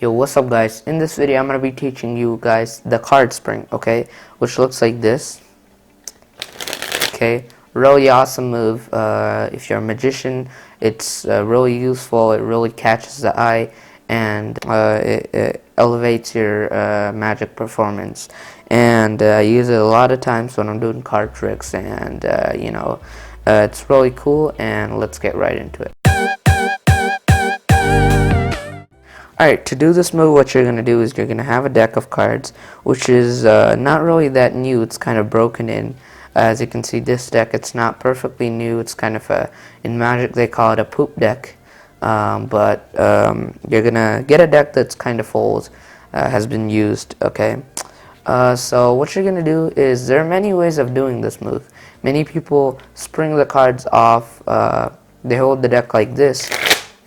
Yo, what's up guys? In this video I'm going to be teaching you guys the card spring, okay, which looks like this. Okay, really awesome move. If you're a magician, it's really useful. It really catches the eye, and it elevates your magic performance. And I use it a lot of times when I'm doing card tricks, and it's really cool. And let's get right into it. Alright, to do this move, what you're going to do is you're going to have a deck of cards, which is not really that new. It's kind of broken in. As you can see, this deck, it's not perfectly new. It's kind of in Magic they call it a poop deck. But you're going to get a deck that's kind of old, has been used, okay? So what you're going to do is, there are many ways of doing this move. Many people spring the cards off. They hold the deck like this,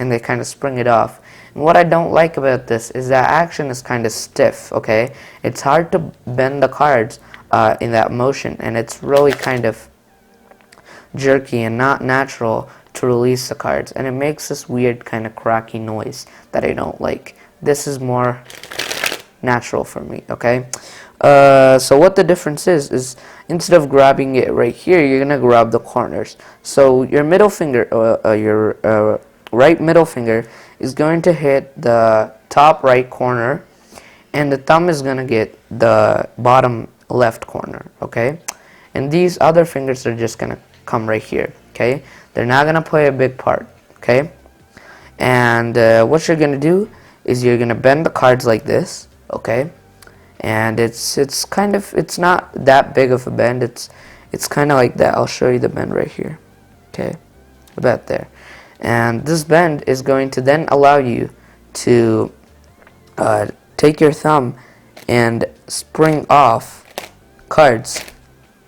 and they kind of spring it off. And what I don't like about this is that action is kind of stiff, okay? It's hard to bend the cards in that motion, and it's really kind of jerky and not natural to release the cards, and it makes this weird kind of cracky noise that I don't like. This is more natural for me, okay? So what the difference is instead of grabbing it right here, you're gonna grab the corners. So your middle finger, your right middle finger is going to hit the top right corner, and the thumb is going to get the bottom left corner, okay? And these other fingers are just going to come right here, okay? They're not going to play a big part, okay? And what you're going to do is you're going to bend the cards like this, okay? And it's not that big of a bend. It's kind of like that. I'll show you the bend right here, okay? About there. And this bend is going to then allow you to take your thumb and spring off cards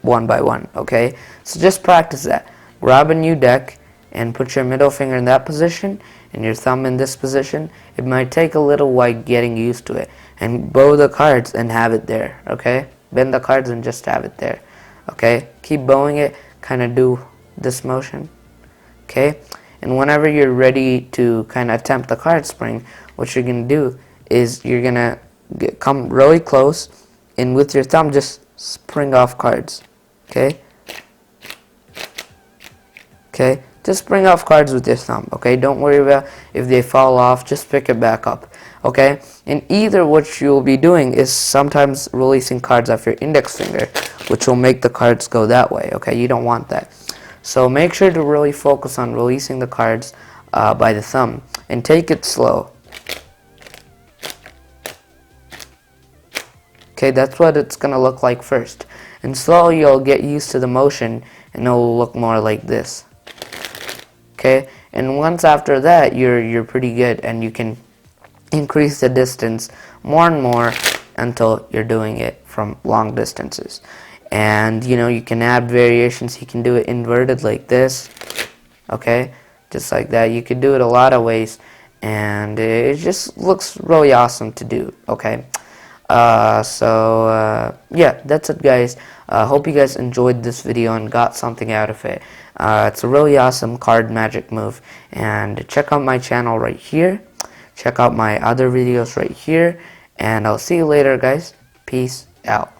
one by one, okay? So just practice that. Grab a new deck and put your middle finger in that position and your thumb in this position. It might take a little while getting used to it. And bow the cards and have it there, okay? Bend the cards and just have it there, okay? Keep bowing it, kind of do this motion, okay? And whenever you're ready to kind of attempt the card spring, what you're going to do is you're going to come really close, and with your thumb just spring off cards, okay? Okay, just spring off cards with your thumb, okay? Don't worry about if they fall off, just pick it back up, okay? And either what you'll be doing is sometimes releasing cards off your index finger, which will make the cards go that way, okay? You don't want that. So make sure to really focus on releasing the cards by the thumb, and take it slow. Okay, that's what it's going to look like first. And slowly you'll get used to the motion, and it will look more like this. Okay, and once after that, you're pretty good, and you can increase the distance more and more until you're doing it from long distances. And you can add variations. You can do it inverted like this, okay, just like that. You could do it a lot of ways, and it just looks really awesome to do, okay? Yeah, that's it guys. Hope you guys enjoyed this video and got something out of it. It's a really awesome card magic move, and check out my channel right here. Check out my other videos right here, and I'll see you later guys. Peace out.